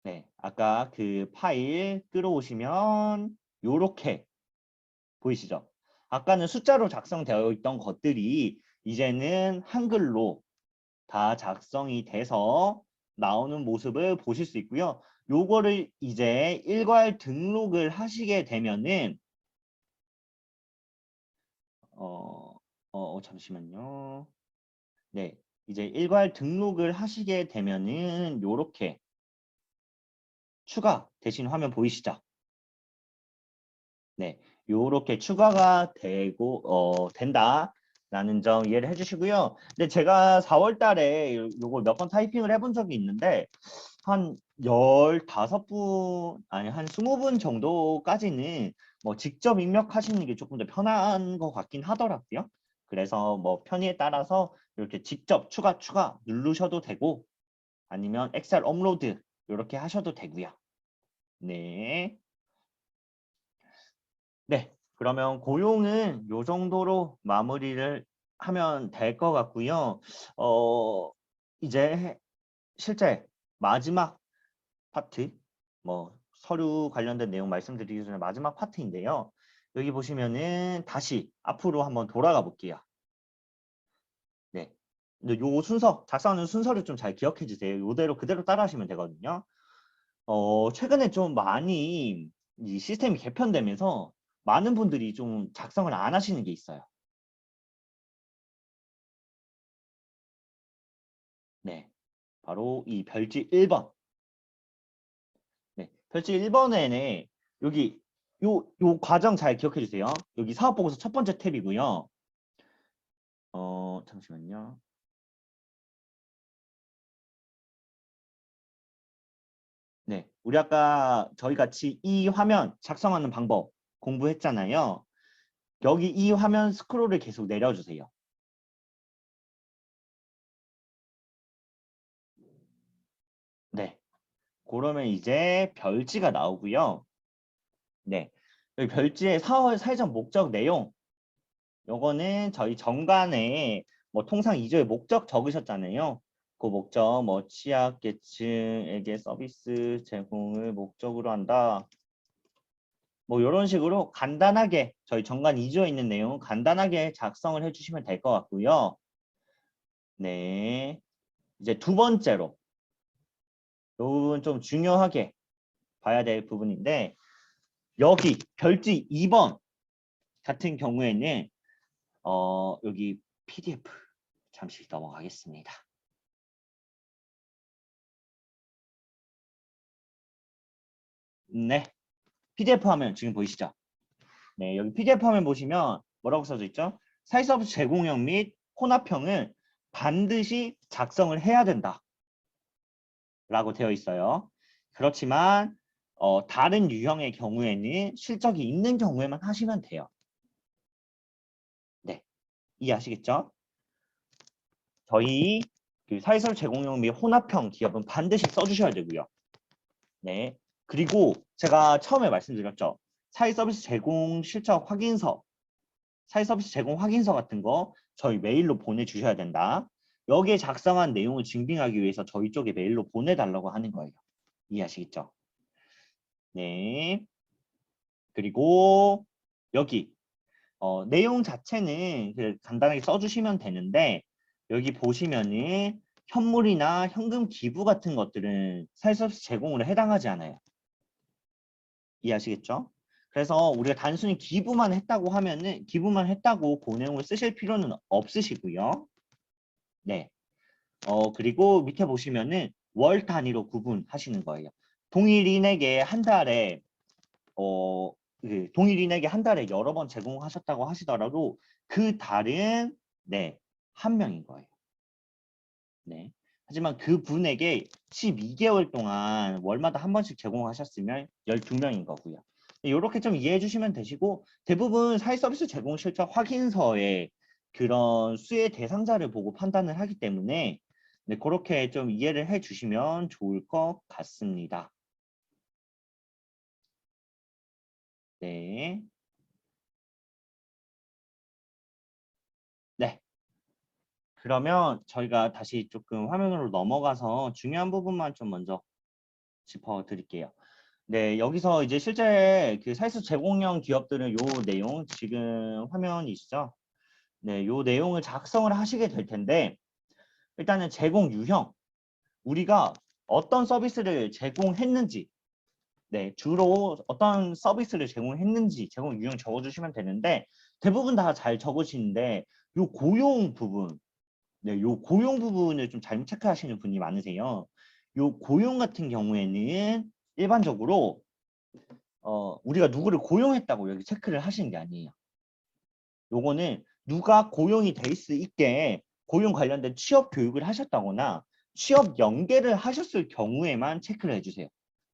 S1: 네, 아까 그 파일 끌어오시면 요렇게 보이시죠? 아까는 숫자로 작성되어 있던 것들이 이제는 한글로 다 작성이 돼서 나오는 모습을 보실 수 있고요. 요거를 이제 일괄 등록을 하시게 되면은 잠시만요. 네, 이제 일괄 등록을 하시게 되면은 요렇게 추가되신 화면 보이시죠? 네, 요렇게 추가가 된다라는 점 이해를 해주시고요. 근데 제가 4월 달에 요걸 몇 번 타이핑을 해본 적이 있는데 한 15분, 아니 한 20분 정도까지는 뭐 직접 입력하시는 게 조금 더 편한 것 같긴 하더라고요. 그래서 뭐 편의에 따라서 이렇게 직접 추가 누르셔도 되고 아니면 엑셀 업로드 이렇게 하셔도 되고요. 네. 네. 그러면 고용은 요 정도로 마무리를 하면 될 것 같고요. 어, 이제 실제 마지막 파트, 뭐 서류 관련된 내용 말씀드리기 전에 마지막 파트인데요. 여기 보시면은 다시 앞으로 한번 돌아가 볼게요. 네. 근데 요 순서, 작성하는 순서를 좀 잘 기억해 주세요. 요대로 그대로 따라 하시면 되거든요. 최근에 좀 많이 이 시스템이 개편되면서 많은 분들이 좀 작성을 안 하시는 게 있어요. 네. 바로 이 별지 1번. 네. 별지 1번에는 여기 요 과정 잘 기억해 주세요. 여기 사업보고서 첫 번째 탭이고요. 잠시만요. 네. 우리 아까 저희 같이 이 화면 작성하는 방법 공부했잖아요. 여기 이 화면 스크롤을 계속 내려주세요. 네. 그러면 이제 별지가 나오고요. 네. 여기 별지의 사회적 목적 내용. 요거는 저희 정관에 뭐 통상 2조의 목적 적으셨잖아요. 그 목적 뭐 취약계층에게 서비스 제공을 목적으로 한다. 뭐 이런 식으로 간단하게 저희 정관 2조에 있는 내용 간단하게 작성을 해주시면 될 것 같고요. 네. 이제 두 번째로 이 부분 좀 중요하게 봐야 될 부분인데 여기 별지 2번 같은 경우에는 여기 PDF 잠시 넘어가겠습니다. 네. PDF 화면 지금 보이시죠? 네, 여기 PDF 화면 보시면 뭐라고 써져 있죠? 사이서비스 제공형 및 혼합형은 반드시 작성을 해야 된다 라고 되어 있어요. 그렇지만 다른 유형의 경우에는 실적이 있는 경우에만 하시면 돼요. 네, 이해하시겠죠? 저희 그 사이설 제공형 및 혼합형 기업은 반드시 써주셔야 되고요. 네, 그리고 제가 처음에 말씀드렸죠. 사이 서비스 제공 실적 확인서, 사이 서비스 제공 확인서 같은 거 저희 메일로 보내주셔야 된다. 여기에 작성한 내용을 증빙하기 위해서 저희 쪽에 메일로 보내달라고 하는 거예요. 이해하시겠죠? 네. 그리고 여기 내용 자체는 간단하게 써주시면 되는데 여기 보시면은 현물이나 현금 기부 같은 것들은 사이 서비스 제공으로 해당하지 않아요. 이해하시겠죠? 그래서 우리가 단순히 기부만 했다고 하면은 기부만 했다고 그 내용을 쓰실 필요는 없으시고요. 네. 그리고 밑에 보시면은 월 단위로 구분하시는 거예요. 동일인에게 한 달에 동일인에게 한 달에 여러 번 제공하셨다고 하시더라도 그 달은 네, 한 명인 거예요. 네. 하지만 그 분에게 12개월 동안 월마다 한 번씩 제공하셨으면 12명인 거고요. 이렇게 좀 이해해 주시면 되시고 대부분 사회 서비스 제공 실적 확인서에 그런 수혜 대상자를 보고 판단을 하기 때문에 네, 그렇게 좀 이해를 해 주시면 좋을 것 같습니다. 네. 네. 그러면 저희가 다시 조금 화면으로 넘어가서 중요한 부분만 좀 먼저 짚어 드릴게요. 네, 여기서 이제 실제 그 사이트 제공형 기업들은 요 내용 지금 화면이시죠? 네, 요 내용을 작성을 하시게 될 텐데 일단은 제공 유형 우리가 어떤 서비스를 제공했는지 네, 주로 어떤 서비스를 제공했는지 제공 유형 적어주시면 되는데 대부분 다 잘 적으시는데 요 고용 부분 네, 요 고용 부분을 좀 잘못 체크하시는 분이 많으세요. 요 고용 같은 경우에는 일반적으로 우리가 누구를 고용했다고 여기 체크를 하시는 게 아니에요. 요거는 누가 고용이 돼 있게 고용 관련된 취업 교육을 하셨다거나 취업 연계를 하셨을 경우에만 체크를 해주세요.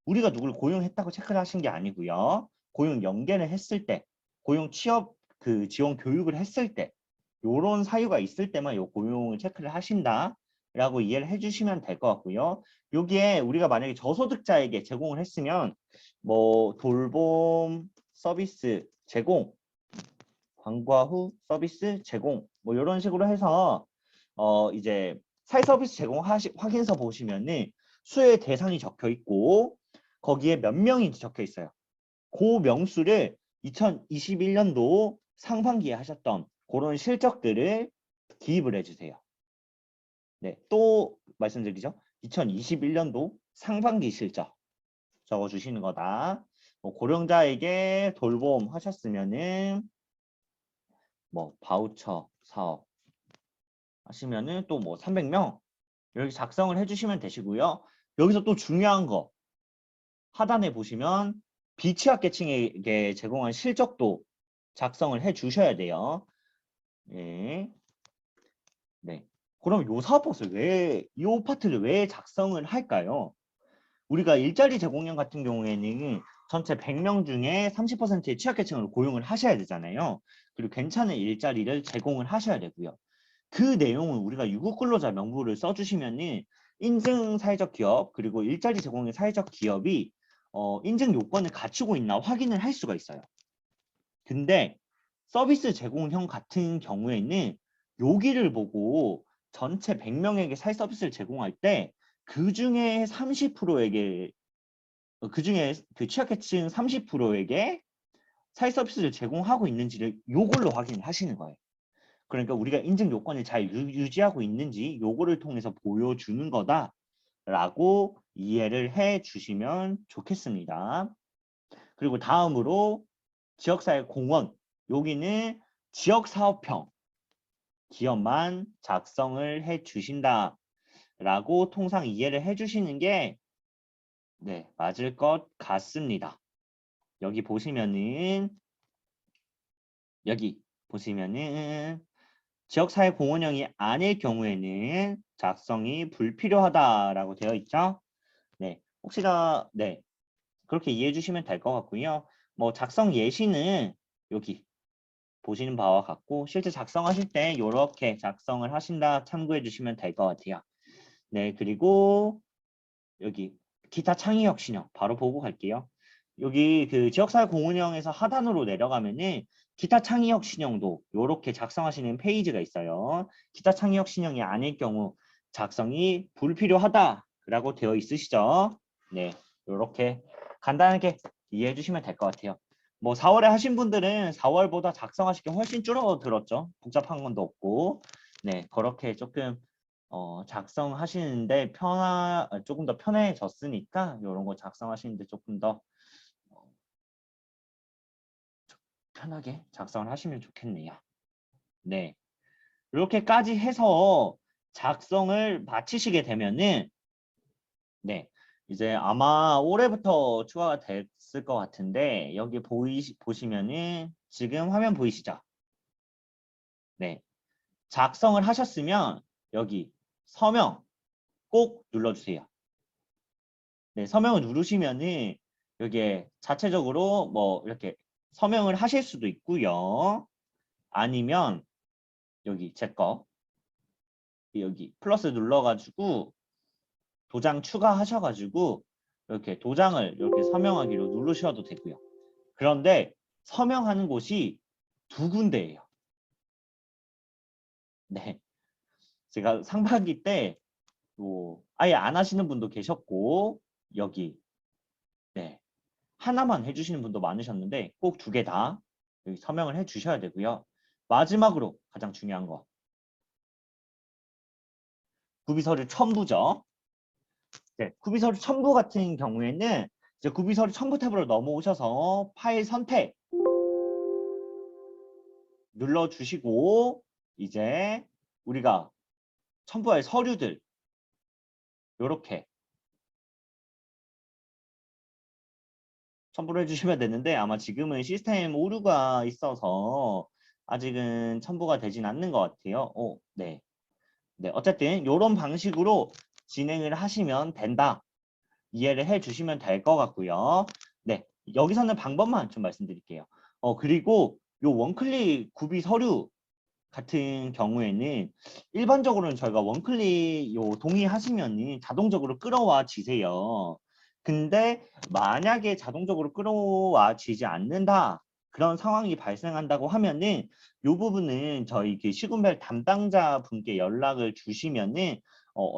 S1: 우리가 누구를 고용했다고 체크를 하신 게 아니고요. 고용 연계를 했을 때, 고용 취업 그 지원 교육을 했을 때, 요런 사유가 있을 때만 요 고용을 체크를 하신다라고 이해를 해주시면 될 것 같고요. 여기에 우리가 만약에 저소득자에게 제공을 했으면 뭐 돌봄 서비스 제공, 방과 후 서비스 제공 뭐 이런 식으로 해서 이제 사회 서비스 제공 확인서 보시면은 수혜 대상이 적혀 있고 거기에 몇 명인지 적혀 있어요. 그 명수를 2021년도 상반기에 하셨던 그런 실적들을 기입을 해주세요. 네, 또 말씀드리죠. 2021년도 상반기 실적 적어주시는 거다. 뭐 고령자에게 돌봄 하셨으면은 뭐 바우처 사업 하시면은 또 뭐 300명 여기 작성을 해주시면 되시고요. 여기서 또 중요한 거 하단에 보시면 비취약계층에게 제공한 실적도 작성을 해주셔야 돼요. 네. 네. 그럼 요 사업버스 요 파트를 왜 작성을 할까요? 우리가 일자리 제공량 같은 경우에는 전체 100명 중에 30%의 취약계층을 고용을 하셔야 되잖아요. 그리고 괜찮은 일자리를 제공을 하셔야 되고요. 그 내용을 우리가 유급근로자 명부를 써주시면은 인증 사회적 기업 그리고 일자리 제공의 사회적 기업이 인증 요건을 갖추고 있나 확인을 할 수가 있어요. 근데 서비스 제공형 같은 경우에는 여기를 보고 전체 100명에게 사회 서비스를 제공할 때 그중에 30%에게 그중에 그 취약계층 30%에게 사회 서비스를 제공하고 있는지를 요걸로 확인을 하시는 거예요. 그러니까 우리가 인증 요건을 잘 유지하고 있는지 요거를 통해서 보여주는 거다라고 이해를 해 주시면 좋겠습니다. 그리고 다음으로 지역사회 공헌 여기는 지역사업형 기업만 작성을 해 주신다라고 통상 이해를 해 주시는 게 네, 맞을 것 같습니다. 여기 보시면은 지역사회 공헌형이 아닐 경우에는 작성이 불필요하다라고 되어 있죠. 네, 혹시나 네 그렇게 이해해 주시면 될 것 같고요. 뭐 작성 예시는 여기 보시는 바와 같고 실제 작성하실 때 이렇게 작성을 하신다 참고해 주시면 될 것 같아요. 네, 그리고 여기 기타 창의력 신형 바로 보고 갈게요. 여기 그 지역사회 공헌형에서 하단으로 내려가면은 기타 창의력 신형도 이렇게 작성하시는 페이지가 있어요. 기타 창의력 신형이 아닐 경우 작성이 불필요하다라고 되어 있으시죠? 네, 이렇게 간단하게 이해해 주시면 될 것 같아요. 뭐 4월에 하신 분들은 4월보다 작성하실 게 훨씬 줄어들었죠. 복잡한 건도 없고. 네, 그렇게 조금 작성하시는데 조금 더 편해졌으니까 이런 거 작성하시는데 조금 더 편하게 작성을 하시면 좋겠네요. 네, 이렇게까지 해서 작성을 마치시게 되면은 네, 이제 아마 올해부터 추가가 됐을 것 같은데 여기 보시면은 지금 화면 보이시죠? 네, 작성을 하셨으면 여기 서명 꼭 눌러주세요. 네, 서명을 누르시면은 여기에 자체적으로 뭐 이렇게 서명을 하실 수도 있고요. 아니면 여기 제 거 여기 플러스 눌러가지고 도장 추가하셔가지고 이렇게 도장을 이렇게 서명하기로 누르셔도 되고요. 그런데 서명하는 곳이 두 군데예요. 네, 제가 상반기 때 뭐 아예 안 하시는 분도 계셨고 여기 네 하나만 해주시는 분도 많으셨는데 꼭 두 개 다 여기 서명을 해주셔야 되고요. 마지막으로 가장 중요한 거 구비서류 첨부죠. 네, 구비서류 첨부 같은 경우에는 이제 구비서류 첨부 탭으로 넘어오셔서 파일 선택 눌러주시고 이제 우리가 첨부할 서류들 이렇게 첨부를 해주시면 되는데 아마 지금은 시스템 오류가 있어서 아직은 첨부가 되진 않는 것 같아요. 네. 네, 어쨌든 이런 방식으로 진행을 하시면 된다. 이해를 해 주시면 될 것 같고요. 네, 여기서는 방법만 좀 말씀드릴게요. 그리고 요 원클릭 구비 서류 같은 경우에는 일반적으로는 저희가 원클릭 요 동의하시면은 자동적으로 끌어와 지세요. 근데 만약에 자동적으로 끌어와 지지 않는다. 그런 상황이 발생한다고 하면은 요 부분은 저희 그 시군별 담당자 분께 연락을 주시면은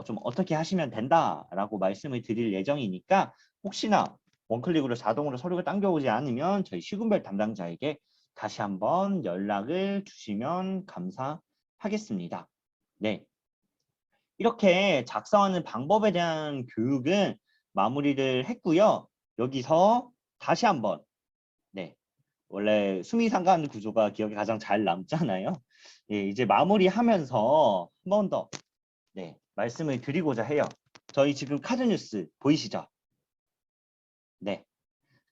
S1: 좀 어떻게 하시면 된다라고 말씀을 드릴 예정이니까 혹시나 원클릭으로 자동으로 서류가 당겨오지 않으면 저희 시군별 담당자에게 다시 한번 연락을 주시면 감사하겠습니다. 네. 이렇게 작성하는 방법에 대한 교육은 마무리를 했고요. 여기서 다시 한번 네, 원래 수미상관 구조가 기억에 가장 잘 남잖아요. 예, 이제 마무리하면서 한 번 더 네, 말씀을 드리고자 해요. 저희 지금 카드뉴스 보이시죠? 네,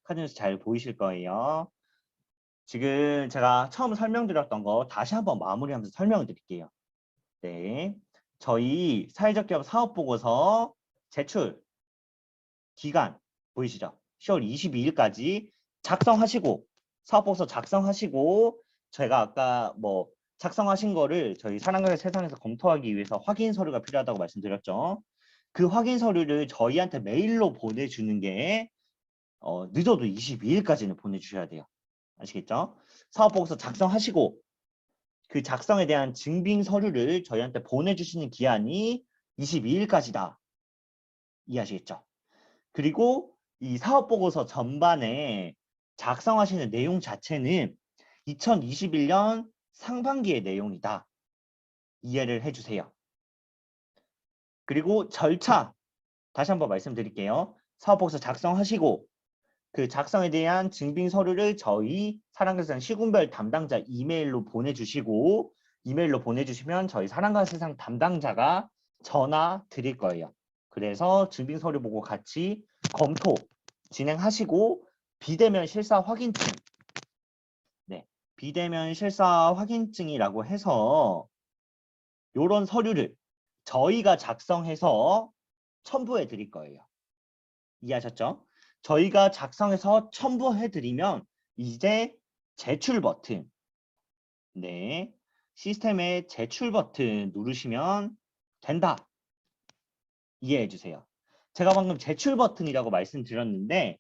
S1: 카드뉴스 잘 보이실 거예요. 지금 제가 처음 설명드렸던 거 다시 한번 마무리하면서 설명을 드릴게요. 네, 저희 사회적 기업 사업보고서 제출 기간 보이시죠? 10월 22일까지 작성하시고 사업보고서 작성하시고 제가 아까 뭐 작성하신 거를 저희 사랑과의 세상에서 검토하기 위해서 확인 서류가 필요하다고 말씀드렸죠. 그 확인 서류를 저희한테 메일로 보내주는 게 늦어도 22일까지는 보내주셔야 돼요. 아시겠죠? 사업보고서 작성하시고 그 작성에 대한 증빙 서류를 저희한테 보내주시는 기한이 22일까지다. 이해하시겠죠? 그리고 이 사업보고서 전반에 작성하시는 내용 자체는 2021년 상반기의 내용이다. 이해를 해주세요. 그리고 절차, 다시 한번 말씀드릴게요. 사업보고서 작성하시고 그 작성에 대한 증빙 서류를 저희 사랑과세상 시군별 담당자 이메일로 보내주시고 이메일로 보내주시면 저희 사랑과세상 담당자가 전화 드릴 거예요. 그래서 증빙 서류 보고 같이 검토 진행하시고 비대면 실사 확인증 네, 비대면 실사 확인증이라고 해서 이런 서류를 저희가 작성해서 첨부해 드릴 거예요. 이해하셨죠? 저희가 작성해서 첨부해 드리면 이제 제출 버튼 네, 시스템의 제출 버튼 누르시면 된다. 이해해 주세요. 제가 방금 제출 버튼이라고 말씀드렸는데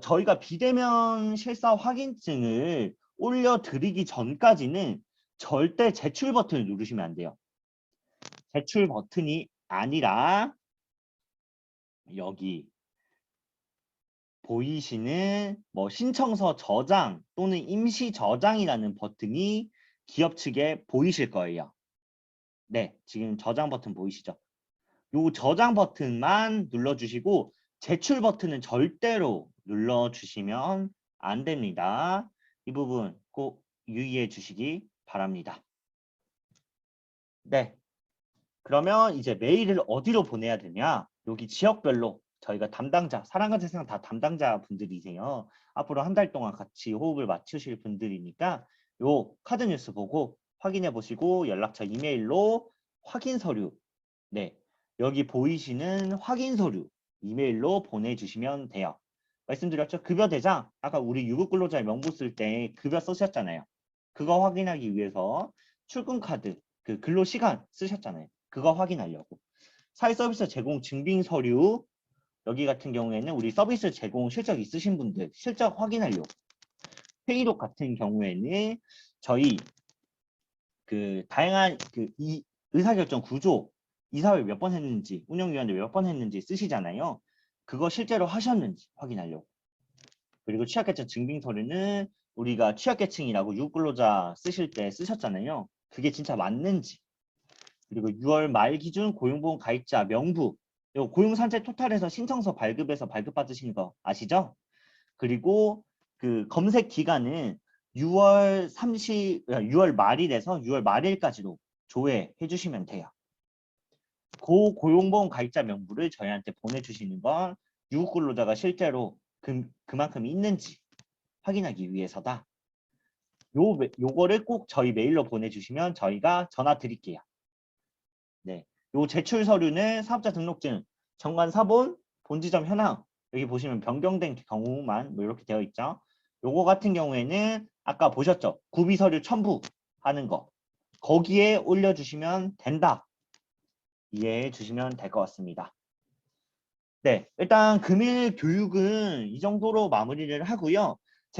S1: 저희가 비대면 실사 확인증을 올려드리기 전까지는 절대 제출 버튼을 누르시면 안 돼요. 제출 버튼이 아니라 여기 보이시는 뭐 신청서 저장 또는 임시 저장이라는 버튼이 기업 측에 보이실 거예요. 네, 지금 저장 버튼 보이시죠? 요 저장 버튼만 눌러주시고 제출 버튼은 절대로 눌러주시면 안 됩니다. 이 부분 꼭 유의해 주시기 바랍니다. 네, 그러면 이제 메일을 어디로 보내야 되냐? 여기 지역별로 저희가 담당자, 사랑과 세상 다 담당자 분들이세요. 앞으로 한 달 동안 같이 호흡을 맞추실 분들이니까 요 카드 뉴스 보고 확인해 보시고 연락처 이메일로 확인 서류 네, 여기 보이시는 확인 서류 이메일로 보내주시면 돼요. 말씀드렸죠? 급여 대장 아까 우리 유급 근로자의 명부 쓸 때 급여 쓰셨잖아요. 그거 확인하기 위해서 출근 카드 그 근로 시간 쓰셨잖아요. 그거 확인하려고. 사회 서비스 제공 증빙 서류 여기 같은 경우에는 우리 서비스 제공 실적 있으신 분들 실적 확인하려고. 회의록 같은 경우에는 저희 그 다양한 그 이 의사결정 구조 이사회 몇 번 했는지 운영위원회 몇 번 했는지 쓰시잖아요. 그거 실제로 하셨는지 확인하려고. 그리고 취약계층 증빙 서류는 우리가 취약계층이라고 유급근로자 쓰실 때 쓰셨잖아요. 그게 진짜 맞는지. 그리고 6월 말 기준 고용보험 가입자 명부 요 고용산재 토탈에서 신청서 발급해서 발급받으신 거 아시죠? 그리고 그 검색 기간은 6월 말일에서 6월 말일까지로 조회해 주시면 돼요. 그 고용보험 가입자 명부를 저희한테 보내주시는 건 유급근로자가 실제로 그만큼 있는지 확인하기 위해서다. 요거를 꼭 저희 메일로 보내주시면 저희가 전화 드릴게요. 네, 요 제출 서류는 사업자 등록증, 정관 사본, 본지점 현황 여기 보시면 변경된 경우만 뭐 이렇게 되어 있죠. 요거 같은 경우에는 아까 보셨죠? 구비 서류 첨부하는 거 거기에 올려주시면 된다. 이해해 주시면 될 것 같습니다. 네, 일단 금일 교육은 이 정도로 마무리를 하고요.